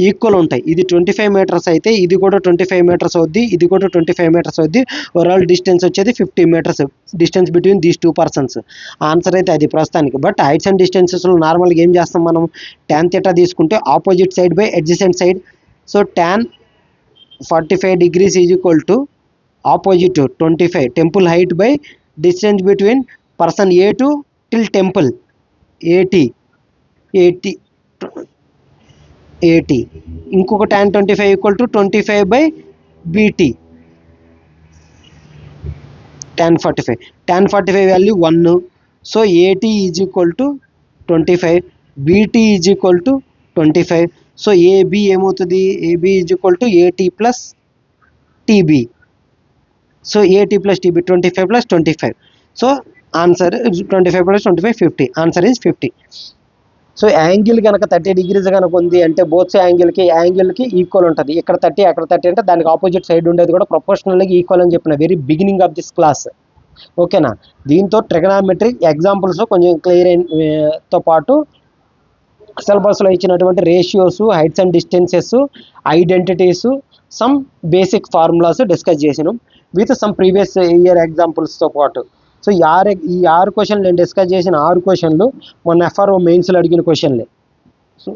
ఈక్వల్ ఉంటాయి. ఇది 25 meters అయితే ఇది కూడా 25 meters అవుద్ది, ఇది కూడా 25 meters అవుద్ది. ఓవరాల్ డిస్టెన్స్ వచ్చేది 50 meters distance between these two persons. Answer అయితే అది ప్రస్తుతానికి. బట్ హైట్స్ అండ్ డిస్టెన్సెస్లో నార్మల్గా ఏం చేస్తాం మనం? tan theta తీసుకుంటే opposite side by adjacent side. So tan 45 degrees is equal to opposite 25 temple height by distance between person A to till temple 80. ఇంకొక tan 25 equal to 25/BT. tan 45 value 1. So 80 is equal to 25, BT is equal to 25. So AB ఏమవుతుంది? AB is equal to 80 plus TB. So 80 plus TB 25 plus 25. So answer 25 plus 25 50. Answer is 50. So angle కనుక 30 degrees కనుక ఉంది అంటే both యాంగిల్కి equal ఉంటుంది. ఇక్కడ 30 అక్కడ 30 అంటే దానికి ఆపోజిట్ సైడ్ ఉండేది కూడా ప్రొపోర్షనల్గా ఈక్వల్ అని చెప్పిన very beginning of this class. ఓకేనా? దీంతో ట్రిగనామెట్రీ ఎగ్జాంపుల్స్ కొంచెం క్లియర్ తో పాటు సిలబస్లో ఇచ్చినటువంటి ratios, heights and distances, identities, some basic formulas discuss చేసినాం విత్ సమ్ ప్రీవియస్ ఇయర్ ఎగ్జాంపుల్స్తో పాటు. సో ఈ 6 క్వశ్చన్లు నేను డిస్కస్ చేసిన 6 క్వశ్చన్లు మొన్న FRO మెయిన్స్లో అడిగిన క్వశ్చన్లే. సో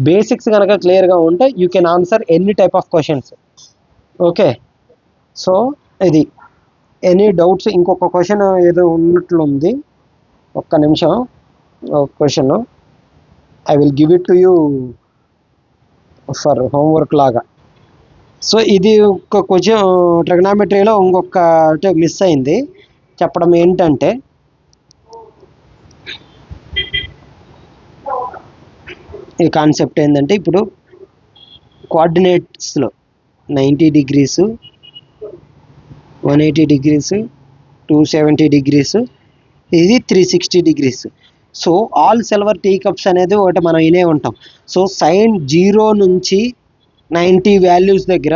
బేసిక్స్ కనుక క్లియర్గా ఉంటే you can answer any type of questions. Okay. So ఇది ఎనీ డౌట్స్? ఇంకొక క్వశ్చన్ ఏదో ఉన్నట్లుంది, ఒక్క నిమిషం. Question. I will give it to you for homework లాగా. సో ఇది ఒక క్వశ్చన్ ట్రిగనామెట్రీలో ఇంకొక మిస్ అయింది చెప్పడం. ఏంటంటే ఈ కాన్సెప్ట్ ఏంటంటే ఇప్పుడు కోఆర్డినేట్స్లో 90 degrees, 180 degrees, 270 degrees, ఇది 360 degrees. So all silver tea cups అనేది ఒకటి మనం వినే ఉంటాం. సో సైన్ 0 నుంచి 90 వాల్యూస్ దగ్గర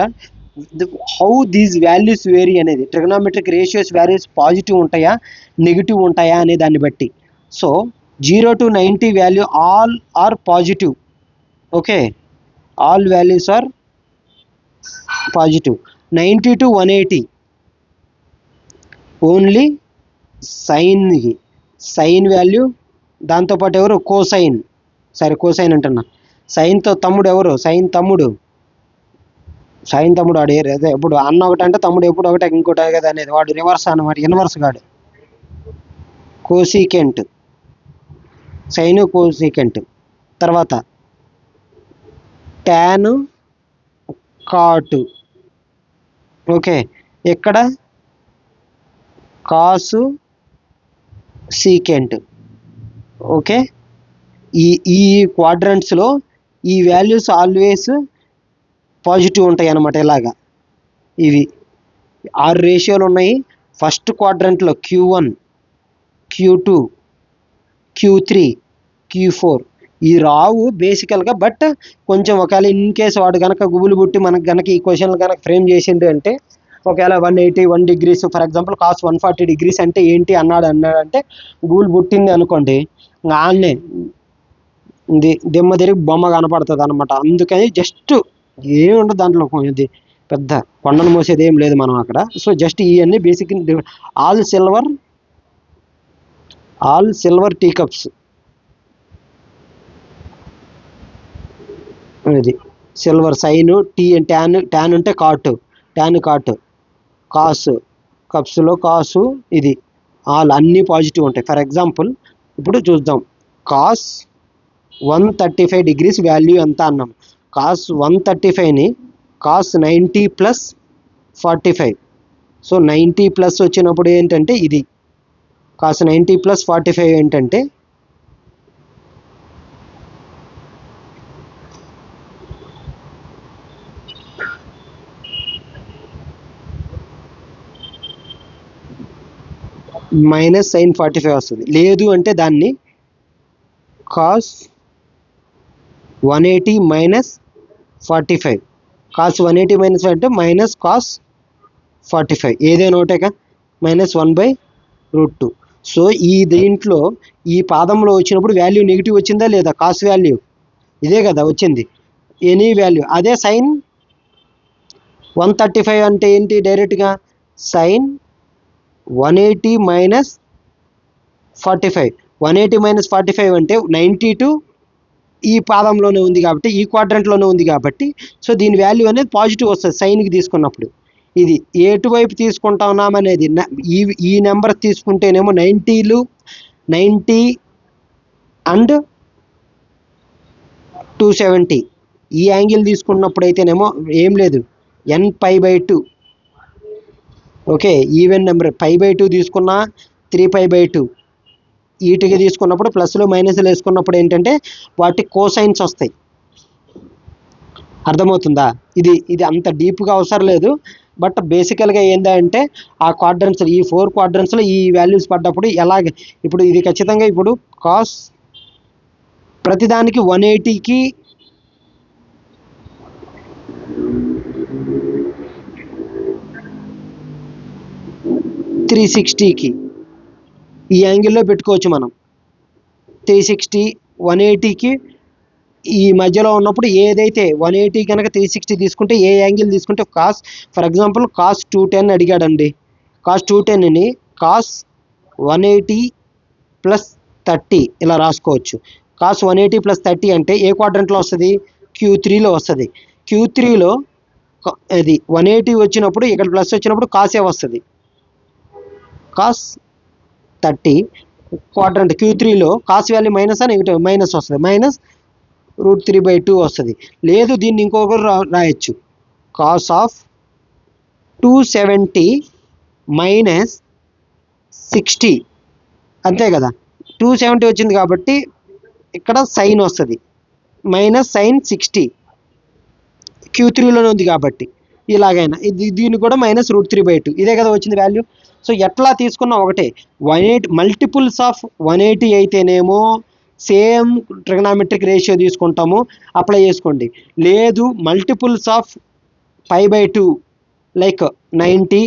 హౌ దీస్ వాల్యూస్ వేరీ అనేది ట్రిగనామెట్రిక్ రేషియోస్ వాల్యూస్ పాజిటివ్ ఉంటాయా నెగిటివ్ ఉంటాయా అనే దాన్ని బట్టి. So 0 to 90 value all are positive. Okay, all values are positive. 90 to 180 only sine value. దాంతోపాటు ఎవరు కోసైన్, కోసైన్ అంటున్నా, సైన్తో తమ్ముడు ఎవరు, సైన్ తమ్ముడు ఆడు అదే ఇప్పుడు అన్న ఒకటి అంటే తమ్ముడు ఎప్పుడు ఒకటే ఇంకోటి కదా అనేది, వాడు రివర్స్ అన్నమాట, ఇన్వర్స్ గాడు. Cosecant, sine cosecant. తర్వాత ట్యాన్ కాటు. ఓకే, ఇక్కడ కాసు సీకెంట్. ఓకే, ఈ క్వాడ్రంట్స్లో ఈ వాల్యూస్ ఆల్వేస్ పాజిటివ్ ఉంటాయి అన్నమాట. ఇలాగా ఇవి 6 రేషియోలు ఉన్నాయి. First క్వాడ్రంట్లో Q1, Q2, Q3, Q4 ఈ రావు బేసికల్గా. బట్ కొంచెం ఒకవేళ ఇన్ కేసు వాడు కనుక గుబులు పుట్టి మనకు కనుక ఈ క్వశ్చన్లు కనుక ఫ్రేమ్ చేసిండు అంటే, ఒకవేళ 181 degrees for example cos 140 degrees అంటే ఏంటి అన్నాడంటే గుబులు పుట్టింది అనుకోండి, ఆన్నే దిమ్మ తిరిగి బొమ్మ కనపడుతుంది అనమాట. అందుకని జస్ట్ ఏముండదు దాంట్లో, ఇది పెద్ద కొండను మోసేది ఏం లేదు మనం అక్కడ. సో జస్ట్ ఇవన్నీ basic all silver tea cups. ఇది సిల్వర్ సైన్, టీ ట్యాన్ అంటే ట్యాన్ కాటు, కాసు కప్స్లో కాసు, ఇది ఆల్ అన్నీ పాజిటివ్ ఉంటాయి. ఫర్ ఎగ్జాంపుల్ ఇప్పుడు చూద్దాం, కాస్ 135 degrees వాల్యూ ఎంత అన్నాం. Cos 135ని cos 90 + 45. సో 90+ వచ్చినప్పుడు ఏంటంటే ఇది కాస్ 90 + 45 ఏంటంటే మైనస్ సైన్ 45 వస్తుంది. లేదు అంటే దాన్ని కాస్ 180 - 45. కాస్ 180 - అంటే మైనస్ కాస్ 45, ఏదైనా ఒకటేగా, -1/√2. సో ఈ దీంట్లో ఈ పాదంలో వచ్చినప్పుడు వాల్యూ నెగిటివ్ వచ్చిందా లేదా, కాస్ వాల్యూ ఇదే కదా వచ్చింది, ఎనీ వాల్యూ. అదే సైన్ 135 అంటే ఏంటి, డైరెక్ట్గా సైన్ 180 - 45. 180 - 45 అంటే 92 ఈ పాదంలోనే ఉంది కాబట్టి, ఈ క్వాడ్రంట్లోనే ఉంది కాబట్టి, సో దీని వాల్యూ అనేది పాజిటివ్ వస్తుంది సైన్కి తీసుకున్నప్పుడు. ఇది ఎటువైపు తీసుకుంటున్నామనేది ఈ నెంబర్ తీసుకుంటేనేమో 90 అండ్ 270. ఈ యాంగిల్ తీసుకున్నప్పుడు అయితేనేమో ఏం లేదు, nπ/2. ఓకే, ఈవెన్ నెంబర్ π/2 తీసుకున్నా 3π/2. ఈటికి తీసుకున్నప్పుడు ప్లస్లు మైనస్లు వేసుకున్నప్పుడు ఏంటంటే వాటి కోసైన్స్ వస్తాయి. అర్థమవుతుందా? ఇది అంత డీప్గా అవసరం లేదు. బట్ బేసికల్గా ఏంటంటే ఆ క్వాడ్రంట్స్, ఈ 4 క్వాడ్రంట్స్లో ఈ వాల్యూస్ పడ్డప్పుడు ఎలాగ, ఇప్పుడు ఇది ఖచ్చితంగా ఇప్పుడు కాస్ ప్రతిదానికి 180కి 360కి ఈ యాంగిల్లో పెట్టుకోవచ్చు మనం. 360 180కి ఈ మధ్యలో ఉన్నప్పుడు ఏదైతే 180 కనుక 360 తీసుకుంటే ఏ యాంగిల్ తీసుకుంటే కాస్, ఫర్ ఎగ్జాంపుల్ కాస్ 210 అడిగాడండి. కాస్ 210ని కాస్ 180 + 30 ఇలా రాసుకోవచ్చు. కాస్ 180 + 30 అంటే ఏ క్వాడ్రంట్లో వస్తుంది, Q3లో వస్తుంది. Q3లో అది 180 వచ్చినప్పుడు ఇక్కడ ప్లస్ వచ్చినప్పుడు కాసే వస్తుంది, కాస్ 30. క్వాడ్రంట్ Q3లో cos value minus negative minus వస్తుంది, -√3/2 వస్తుంది. లేదు దీన్ని ఇంకొకరు రాయొచ్చు, కాస్ ఆఫ్ 270 మైనస్ 60, అంతే కదా. 270 వచ్చింది కాబట్టి ఇక్కడ సైన్ వస్తుంది, మైనస్ సైన్ 60 Q3లోనే ఉంది కాబట్టి. ఇలాగైనా దీన్ని కూడా -√3/2, ఇదే కదా వచ్చింది వాల్యూ. సో ఎట్లా తీసుకున్నా ఒకటే. 180 మల్టిపుల్స్ ఆఫ్ 180 అయితేనేమో సేమ్ ట్రిగనామెట్రిక్ రేషియో తీసుకుంటాము, అప్లై చేసుకోండి. లేదు మల్టిపుల్స్ ఆఫ్ 5/2 లైక్ 90,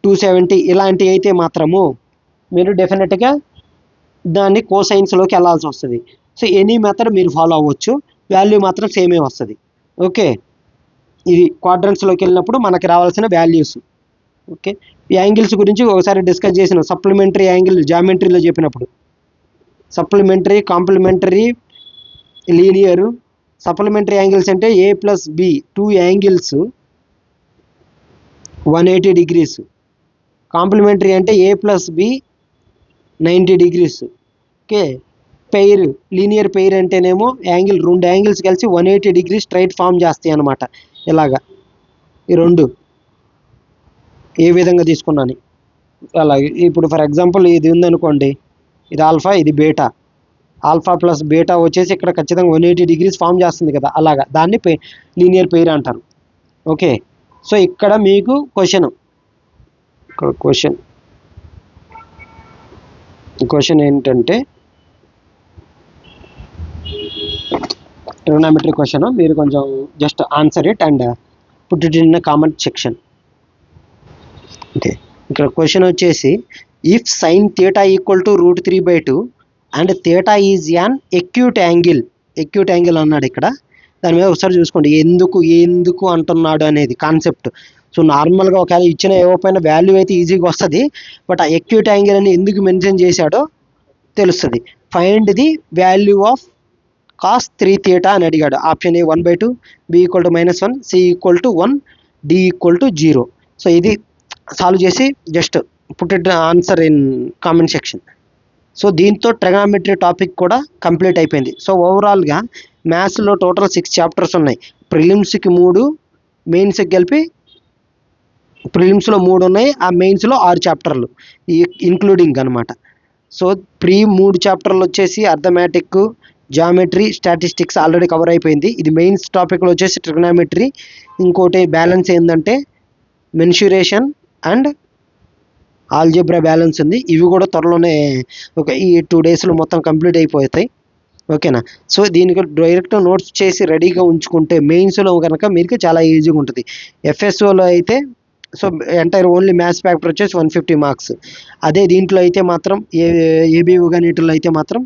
270 ఇలాంటివి అయితే మాత్రము మీరు డెఫినెట్గా దాన్ని కోసైన్స్లోకి వెళ్ళాల్సి వస్తుంది. సో ఎనీ మెథడ్ మీరు ఫాలో అవ్వచ్చు, వాల్యూ మాత్రం సేమే వస్తుంది. ఓకే, ఇది క్వాడ్రంట్స్లోకి వెళ్ళినప్పుడు మనకి రావాల్సిన వాల్యూస్. ఓకే, యాంగిల్స్ గురించి ఒకసారి డిస్కస్ చేసిన, సప్లిమెంటరీ యాంగిల్ జామెట్రీలో చెప్పినప్పుడు, supplementary, complementary, linear. Supplementary angles అంటే A+B 2 యాంగిల్స్ 180 degrees. కాంప్లిమెంటరీ అంటే A+B 90 degrees. Okay, pair, linear pair అంటేనేమో రెండు యాంగిల్స్ కలిసి 180 degrees స్ట్రైట్ ఫామ్ చేస్తాయి అన్నమాట. ఇలాగా ఈ రెండు ఏ విధంగా తీసుకున్నాను అలాగే. ఇప్పుడు ఫర్ ఎగ్జాంపుల్ ఇది ఉందనుకోండి, ఇది ఆల్ఫా, ఇది బీటా. ఆల్ఫా ప్లస్ బీటా వచ్చేసి ఇక్కడ ఖచ్చితంగా 180 degrees ఫామ్ చేస్తుంది కదా, అలాగా దాన్ని లీనియర్ పెయిర్ అంటారు. ఓకే, సో ఇక్కడ మీకు క్వశ్చన్ ఏంటంటే ట్రిగోనోమెట్రీ క్వశ్చన్, మీరు కొంచెం just answer it and put it in comment section. Okay, ఇక్కడ క్వశ్చన్ వచ్చేసి, if sign theta equal to √3/2 and theta is an acute angle అన్నాడు ఇక్కడ. దాని మీద ఒకసారి చూసుకోండి, ఎందుకు అంటున్నాడు అనేది కాన్సెప్ట్. సో నార్మల్గా ఒకవేళ ఇచ్చిన ఇవ్వకపోయిన వాల్యూ అయితే ఈజీగా వస్తుంది, బట్ ఆ ఎక్యూట్ యాంగిల్ అని ఎందుకు మెన్షన్ చేశాడో తెలుస్తుంది. Find the value of cos 3θ అని అడిగాడు. Option A 1/2, B = -1, C = 1, D = 0. So ఇది సాల్వ్ చేసి just put it answer in comment section. So దీంతో ట్రిగోనోమెట్రీ టాపిక్ కూడా కంప్లీట్ అయిపోయింది. సో ఓవరాల్గా మ్యాథ్స్లో టోటల్ 6 చాప్టర్స్ ఉన్నాయి. ప్రిలిమ్స్కి 3, మెయిన్స్కి కలిపి ప్రిలిమ్స్లో 3 ఉన్నాయి, ఆ మెయిన్స్లో 6 చాప్టర్లు ఇంక్లూడింగ్ అనమాట. సో 3 చాప్టర్లు వచ్చేసి arithmetic, geometry, statistics already cover అయిపోయింది. ఇది మెయిన్స్ టాపిక్లో వచ్చేసి ట్రిగోనోమెట్రీ. ఇంకోటి బ్యాలెన్స్ ఏంటంటే మెన్సురేషన్ అండ్ ఆల్జీబ్రా బ్యాలెన్స్ ఉంది. ఇవి కూడా త్వరలోనే ఈ 2 డేస్లో మొత్తం కంప్లీట్ అయిపోతాయి. ఓకేనా. సో దీనికి డైరెక్ట్ నోట్స్ చేసి రెడీగా ఉంచుకుంటే మెయిన్స్లో కనుక మీకు చాలా ఈజీగా ఉంటుంది. ఎఫ్ఎస్ఓలో అయితే so entire only maths paper వచ్చేసి 150 మార్క్స్. అదే దీంట్లో అయితే మాత్రం ఏబీయూ కానీ వీటిల్లో అయితే మాత్రం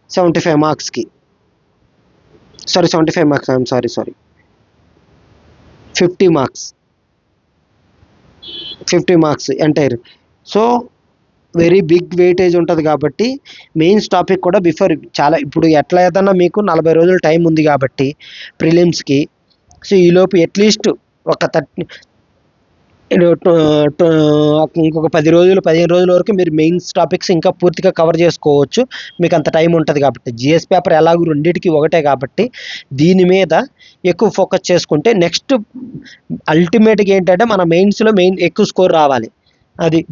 75 మార్క్స్కి 75 marks 50 marks entire. So very big weightage ఉంటుంది కాబట్టి మెయిన్స్ టాపిక్ కూడా ఇప్పుడు ఎట్లా ఏదన్నా మీకు 40 రోజులు టైం ఉంది కాబట్టి ప్రిలిమ్స్కి. సో ఈలోపు అట్లీస్ట్ ఒక ఇంకొక 10 రోజులు 15 రోజుల వరకు మీరు మెయిన్స్ టాపిక్స్ ఇంకా పూర్తిగా కవర్ చేసుకోవచ్చు, మీకు అంత టైం ఉంటుంది కాబట్టి. జిఎస్ పేపర్ ఎలాగూ రెండింటికి ఒకటే కాబట్టి దీని మీద ఎక్కువ ఫోకస్ చేసుకుంటే నెక్స్ట్ అల్టిమేట్గా ఏంటంటే మన మెయిన్స్లో ఎక్కువ స్కోర్ రావాలి.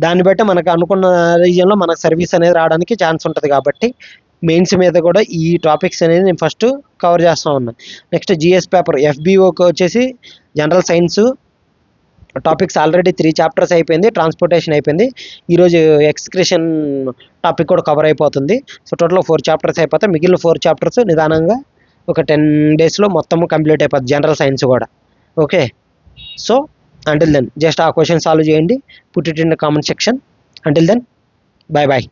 దాన్ని బట్టి మనకు అనుకున్న రీజియన్లో మనకు సర్వీస్ అనేది రావడానికి ఛాన్స్ ఉంటుంది కాబట్టి మెయిన్స్ మీద కూడా ఈ టాపిక్స్ అనేది నేను ఫస్ట్ కవర్ చేస్తూ ఉన్నాను. నెక్స్ట్ జిఎస్ పేపర్ ఎఫ్బిఓకి వచ్చేసి general science topics already 3 chapters అయిపోయింది, ట్రాన్స్పోర్టేషన్ అయిపోయింది. ఈరోజు ఎక్స్క్రిషన్ టాపిక్ కూడా కవర్ అయిపోతుంది. సో టోటల్ 4 చాప్టర్స్ అయిపోతాయి. మిగిలిన 4 చాప్టర్స్ నిదానంగా ఒక 10 డేస్లో మొత్తము కంప్లీట్ అయిపోతుంది, జనరల్ సైన్స్ కూడా. Okay, so until then just ఆ క్వశ్చన్ సాల్వ్ చేయండి, put it in the comment section. Until then bye bye.